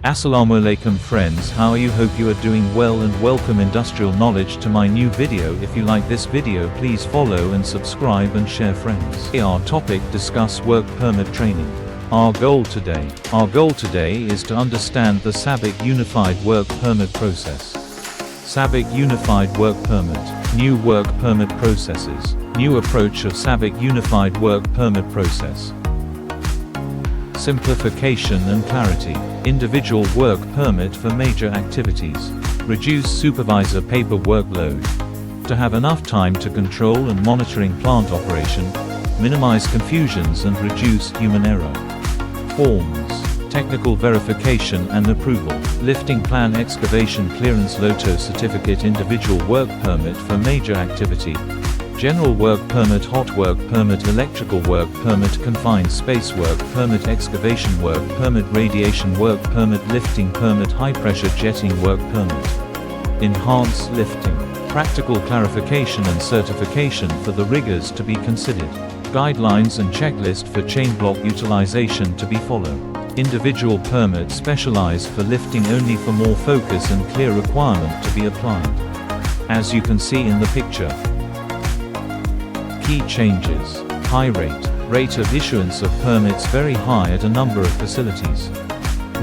Assalamu alaikum friends, how are you? Hope you are doing well and welcome industrial knowledge to my new video. If you like this video, please follow and subscribe and share friends. Our topic discuss work permit training. Our goal today is to understand the Sabic Unified Work Permit process. Sabic Unified Work Permit, new work permit processes, new approach of Sabic Unified Work Permit process. Simplification and clarity, individual work permit for major activities, reduce supervisor paper workload, to have enough time to control and monitoring plant operation, minimize confusions and reduce human error. Forms, technical verification and approval, lifting plan excavation clearance LOTO certificate individual work permit for major activity, general work permit hot work permit electrical work permit confined space work permit excavation work permit radiation work permit lifting permit high pressure jetting work permit. Enhanced lifting, practical clarification and certification for the riggers to be considered, guidelines and checklist for chain block utilization to be followed. Individual permit specialized for lifting only for more focus and clear requirement to be applied. As you can see in the picture. Key changes, high rate of issuance of permits very high at a number of facilities.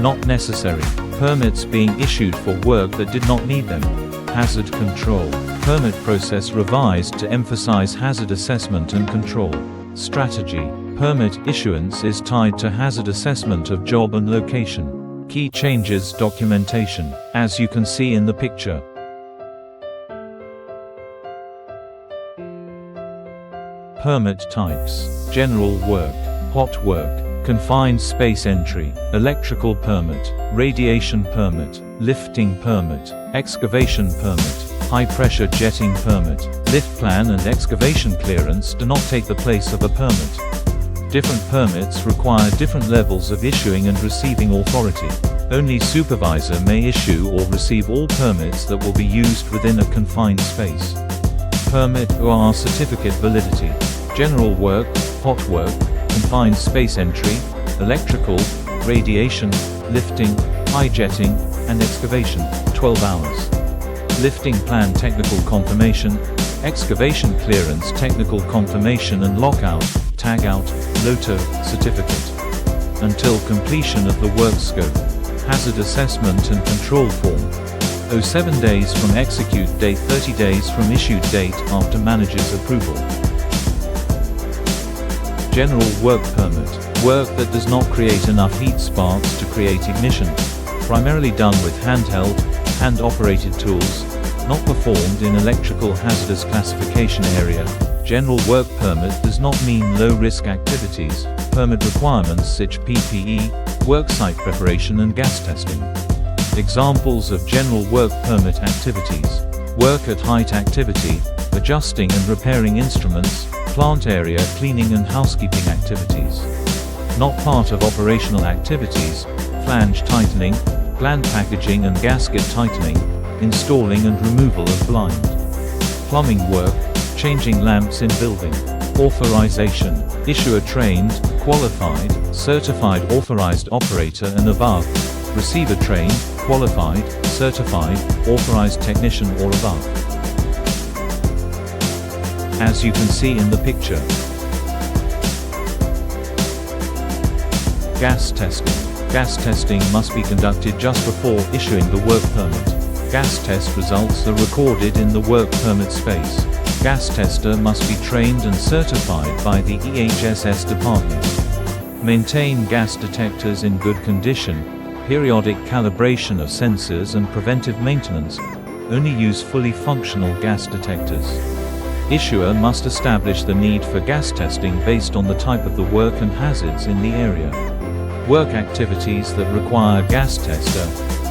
Not necessary, permits being issued for work that did not need them. Hazard control, permit process revised to emphasize hazard assessment and control. Strategy, permit issuance is tied to hazard assessment of job and location. Key changes documentation, as you can see in the picture. Permit types, general work, hot work, confined space entry, electrical permit, radiation permit, lifting permit, excavation permit, high pressure jetting permit. Lift plan and excavation clearance do not take the place of a permit. Different permits require different levels of issuing and receiving authority. Only supervisor may issue or receive all permits that will be used within a confined space. Permit or certificate validity, general work, hot work, confined space entry, electrical, radiation, lifting, high jetting, and excavation, 12 hours. Lifting plan technical confirmation, excavation clearance technical confirmation and lockout, tagout, LOTO, certificate. Until completion of the work scope. Hazard assessment and control form. 07 days from execute date, 30 days from issued date after manager's approval. General work permit, work that does not create enough heat sparks to create ignition, primarily done with handheld, hand-operated tools, not performed in electrical hazardous classification area. General work permit does not mean low-risk activities. Permit requirements such PPE, worksite preparation and gas testing. Examples of general work permit activities: work at height activity, adjusting and repairing instruments, plant area cleaning and housekeeping activities. Not part of operational activities: flange tightening, gland packaging and gasket tightening, installing and removal of blind. Plumbing work, changing lamps in building. Authorization, issuer trained, qualified, certified authorized operator and above. Receiver trained, qualified, certified, authorized technician or above. As you can see in the picture. Gas testing. Gas testing must be conducted just before issuing the work permit. Gas test results are recorded in the work permit space. Gas tester must be trained and certified by the EHSS department. Maintain gas detectors in good condition. Periodic calibration of sensors and preventive maintenance. Only use fully functional gas detectors. Issuer must establish the need for gas testing based on the type of the work and hazards in the area. Work activities that require gas tester.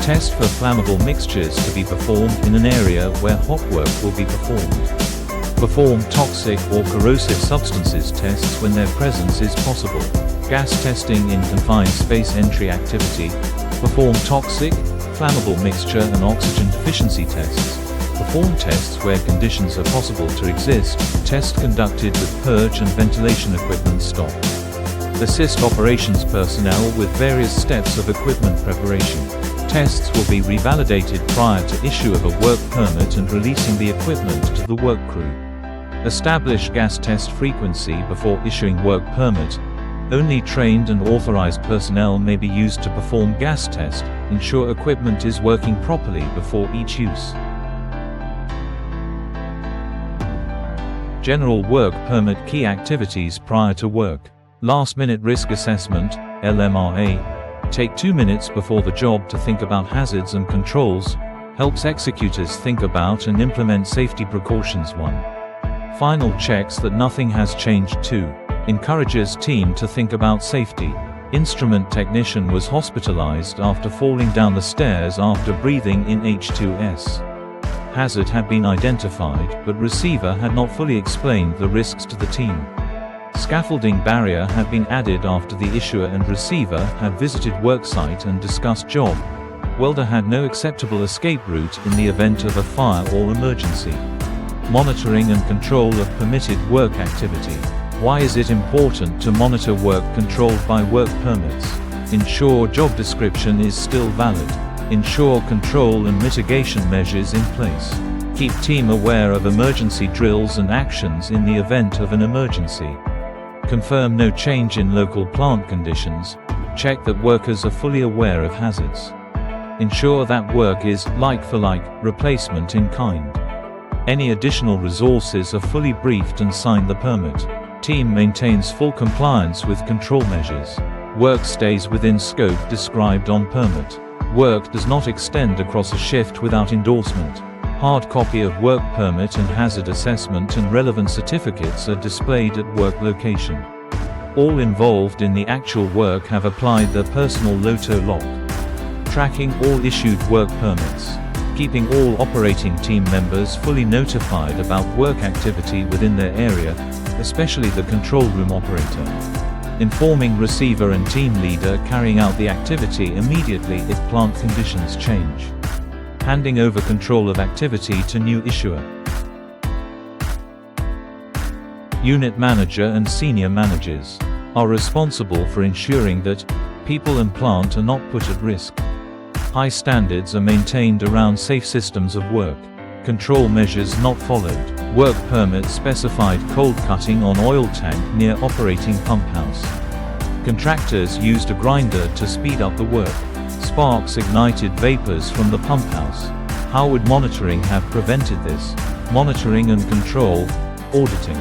Test for flammable mixtures to be performed in an area where hot work will be performed. Perform toxic or corrosive substances tests when their presence is possible. Gas testing in confined space entry activity. Perform toxic, flammable mixture and oxygen deficiency tests. Perform tests where conditions are possible to exist. Test conducted with purge and ventilation equipment stock. Assist operations personnel with various steps of equipment preparation. Tests will be revalidated prior to issue of a work permit and releasing the equipment to the work crew. Establish gas test frequency before issuing work permit. Only trained and authorized personnel may be used to perform gas test. Ensure equipment is working properly before each use. General work permit key activities prior to work. Last-minute risk assessment, LMRA. Take 2 minutes before the job to think about hazards and controls. Helps executors think about and implement safety precautions. 1. Final checks that nothing has changed. 2. Encourages team to think about safety. Instrument technician was hospitalized after falling down the stairs after breathing in H2S. Hazard had been identified, but receiver had not fully explained the risks to the team. Scaffolding barrier had been added after the issuer and receiver had visited worksite and discussed job. Welder had no acceptable escape route in the event of a fire or emergency. Monitoring and control of permitted work activity. Why is it important to monitor work controlled by work permits? Ensure job description is still valid. Ensure control and mitigation measures in place. Keep team aware of emergency drills and actions in the event of an emergency. Confirm no change in local plant conditions. Check that workers are fully aware of hazards. Ensure that work is like-for-like, replacement in kind. Any additional resources are fully briefed and sign the permit. Team maintains full compliance with control measures. Work stays within scope described on permit. Work does not extend across a shift without endorsement. Hard copy of work permit and hazard assessment and relevant certificates are displayed at work location. All involved in the actual work have applied their personal LOTO lock. Tracking all issued work permits. Keeping all operating team members fully notified about work activity within their area, especially the control room operator. Informing receiver and team leader carrying out the activity immediately if plant conditions change. Handing over control of activity to new issuer. Unit manager and senior managers are responsible for ensuring that people and plant are not put at risk. High standards are maintained around safe systems of work. Control measures not followed. Work permit specified cold cutting on oil tank near operating pump house. Contractors used a grinder to speed up the work. Sparks ignited vapors from the pump house. How would monitoring have prevented this? Monitoring and control. Auditing.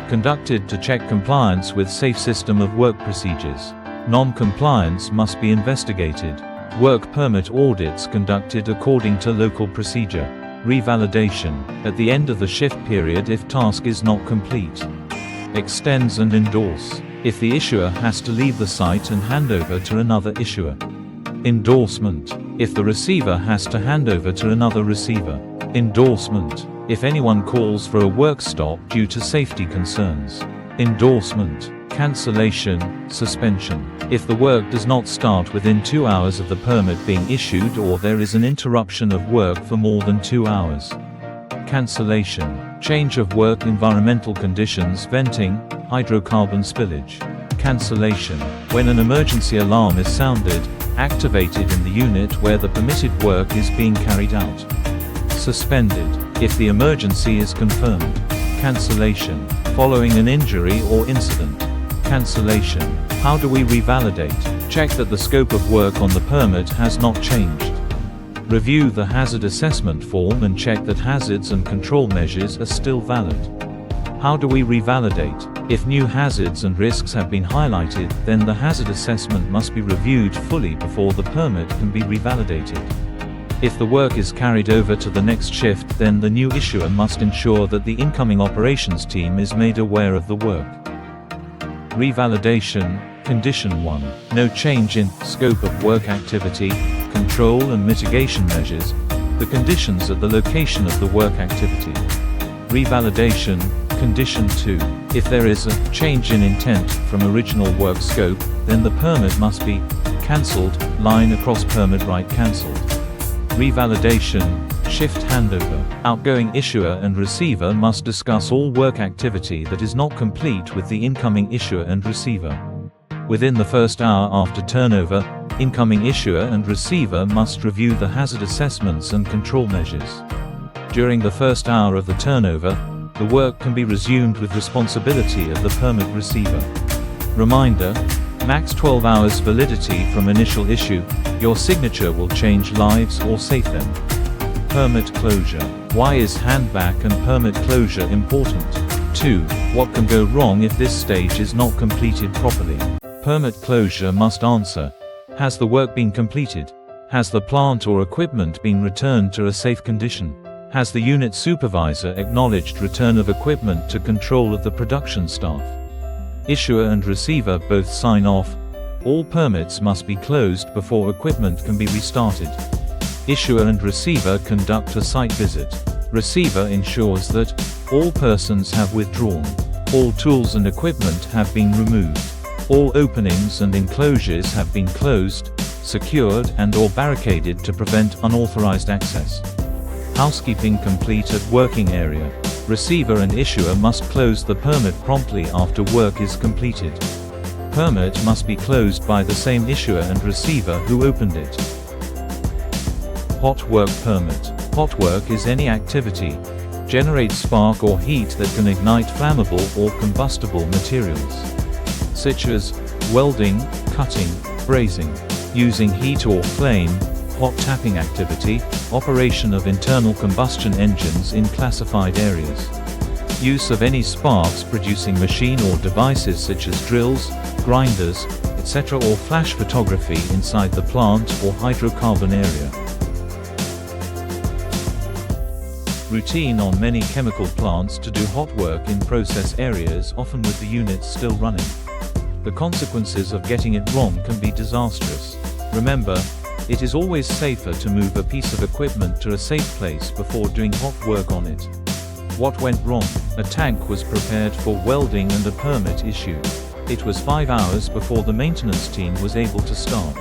Conducted to check compliance with safe system of work procedures. Non-compliance must be investigated. Work permit audits conducted according to local procedure. Revalidation, at the end of the shift period if task is not complete. Extends and endorse, if the issuer has to leave the site and hand over to another issuer. Endorsement, if the receiver has to hand over to another receiver. Endorsement, if anyone calls for a work stop due to safety concerns. Endorsement. Cancellation, suspension. If the work does not start within 2 hours of the permit being issued or there is an interruption of work for more than 2 hours. Cancellation. Change of work environmental conditions venting, hydrocarbon spillage. Cancellation. When an emergency alarm is sounded, activated in the unit where the permitted work is being carried out. Suspended. If the emergency is confirmed. Cancellation. Following an injury or incident. Cancellation. How do we revalidate? Check that the scope of work on the permit has not changed. Review the hazard assessment form and check that hazards and control measures are still valid. How do we revalidate? If new hazards and risks have been highlighted, then the hazard assessment must be reviewed fully before the permit can be revalidated. If the work is carried over to the next shift, then the new issuer must ensure that the incoming operations team is made aware of the work. Revalidation, Condition 1. No change in scope of work activity, control and mitigation measures, the conditions at the location of the work activity. Revalidation, Condition 2. If there is a change in intent from original work scope, then the permit must be cancelled, line across permit right cancelled. Revalidation, Shift handover. Outgoing issuer and receiver must discuss all work activity that is not complete with the incoming issuer and receiver. Within the first hour after turnover, incoming issuer and receiver must review the hazard assessments and control measures. During the first hour of the turnover, the work can be resumed with responsibility of the permit receiver. Reminder: max 12 hours validity from initial issue. Your signature will change lives or save them. Permit closure. Why is handback and permit closure important? 2. What can go wrong if this stage is not completed properly? Permit closure must answer: has the work been completed? Has the plant or equipment been returned to a safe condition? Has the unit supervisor acknowledged return of equipment to control of the production staff? Issuer and receiver both sign off. All permits must be closed before equipment can be restarted. Issuer and receiver conduct a site visit. Receiver ensures that all persons have withdrawn. All tools and equipment have been removed. All openings and enclosures have been closed, secured and/or barricaded to prevent unauthorized access. Housekeeping complete at working area. Receiver and issuer must close the permit promptly after work is completed. Permit must be closed by the same issuer and receiver who opened it. Hot work permit. Hot work is any activity generates spark or heat that can ignite flammable or combustible materials, such as welding, cutting, brazing, using heat or flame, hot tapping activity, operation of internal combustion engines in classified areas, use of any sparks producing machine or devices such as drills, grinders, etc., or flash photography inside the plant or hydrocarbon area. Routine on many chemical plants to do hot work in process areas, often with the units still running. The consequences of getting it wrong can be disastrous. Remember, it is always safer to move a piece of equipment to a safe place before doing hot work on it. What went wrong? A tank was prepared for welding and a permit issued. It was 5 hours before the maintenance team was able to start.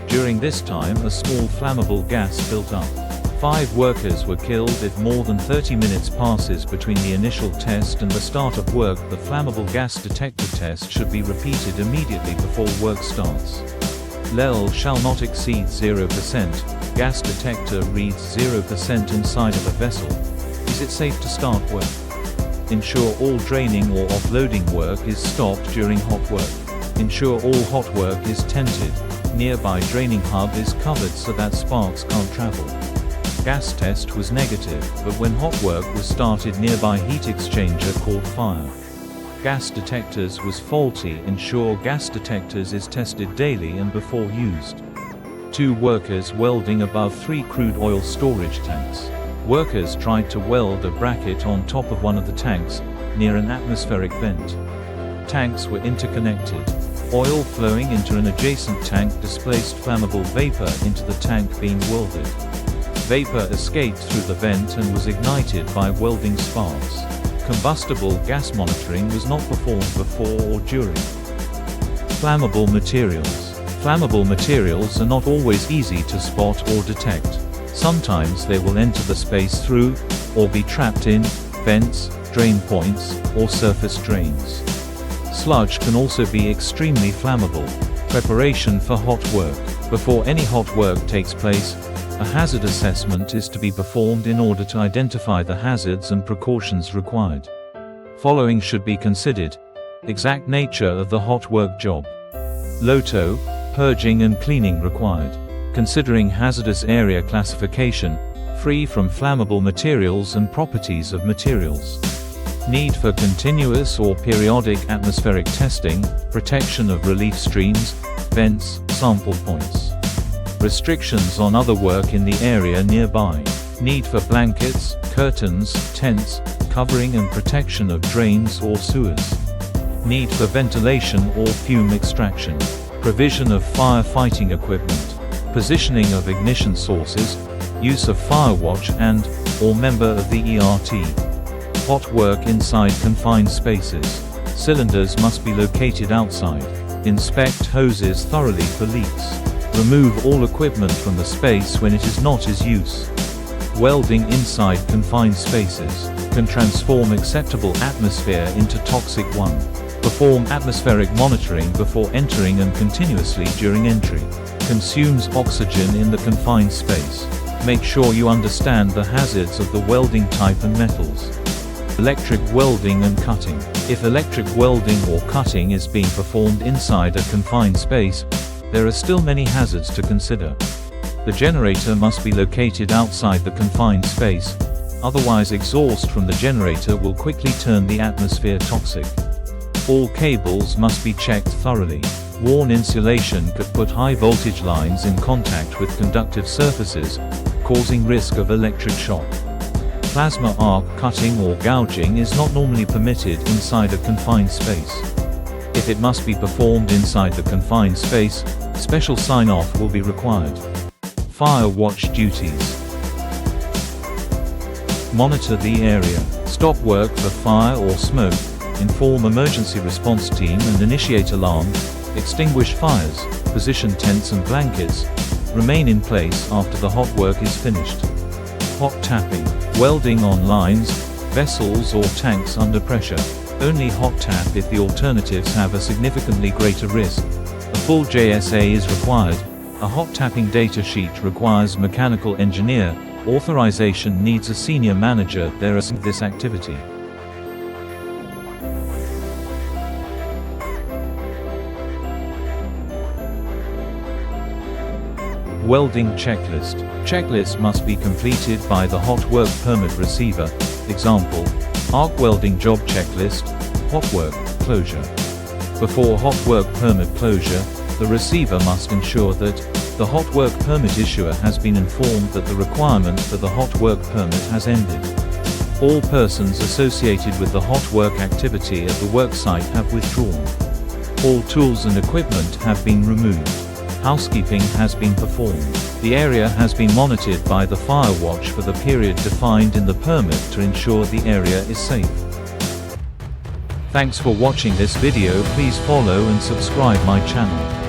During this time, a small flammable gas built up. 5 workers were killed if more than 30 minutes passes between the initial test and the start of work. The flammable gas detector test should be repeated immediately before work starts. LEL shall not exceed 0%. Gas detector reads 0% inside of a vessel. Is it safe to start work? Ensure all draining or offloading work is stopped during hot work. Ensure all hot work is tented. Nearby draining hub is covered so that sparks can't travel. Gas test was negative, but when hot work was started, nearby heat exchanger caught fire. Gas detectors was faulty. Ensure gas detectors is tested daily and before used. 2 workers welding above 3 crude oil storage tanks. Workers tried to weld a bracket on top of one of the tanks, near an atmospheric vent. Tanks were interconnected. Oil flowing into an adjacent tank displaced flammable vapor into the tank being welded. Vapor escaped through the vent and was ignited by welding sparks. Combustible gas monitoring was not performed before or during. Flammable materials. Flammable materials are not always easy to spot or detect. Sometimes they will enter the space through, or be trapped in, vents, drain points, or surface drains. Sludge can also be extremely flammable. Preparation for hot work. Before any hot work takes place, a hazard assessment is to be performed in order to identify the hazards and precautions required. Following should be considered: exact nature of the hot work job. LOTO, purging and cleaning required. Considering hazardous area classification, free from flammable materials and properties of materials. Need for continuous or periodic atmospheric testing, protection of relief streams, vents, sample points. Restrictions on other work in the area nearby. Need for blankets, curtains, tents, covering and protection of drains or sewers. Need for ventilation or fume extraction. Provision of firefighting equipment. Positioning of ignition sources. Use of firewatch and/or member of the ERT. Hot work inside confined spaces. Cylinders must be located outside. Inspect hoses thoroughly for leaks. Remove all equipment from the space when it is not in use. Welding inside confined spaces can transform acceptable atmosphere into toxic one. Perform atmospheric monitoring before entering and continuously during entry. Consumes oxygen in the confined space. Make sure you understand the hazards of the welding type and metals. Electric welding and cutting. If electric welding or cutting is being performed inside a confined space, there are still many hazards to consider. The generator must be located outside the confined space, otherwise exhaust from the generator will quickly turn the atmosphere toxic. All cables must be checked thoroughly. Worn insulation could put high voltage lines in contact with conductive surfaces, causing risk of electric shock. Plasma arc cutting or gouging is not normally permitted inside a confined space. If it must be performed inside the confined space, special sign-off will be required. Fire watch duties. Monitor the area. Stop work for fire or smoke. Inform emergency response team and initiate alarm. Extinguish fires. Position tents and blankets. Remain in place after the hot work is finished. Hot tapping. Welding on lines, vessels or tanks under pressure. Only hot tap if the alternatives have a significantly greater risk. A full JSA is required. A hot tapping data sheet requires mechanical engineer. Authorization needs a senior manager. There is this activity. Welding checklist. Checklist must be completed by the hot work permit receiver. Example: arc welding job checklist, hot work closure. Before hot work permit closure, the receiver must ensure that the hot work permit issuer has been informed that the requirement for the hot work permit has ended. All persons associated with the hot work activity at the work site have withdrawn. All tools and equipment have been removed. Housekeeping has been performed. The area has been monitored by the fire watch for the period defined in the permit to ensure the area is safe. Thanks for watching this video. Please follow and subscribe my channel.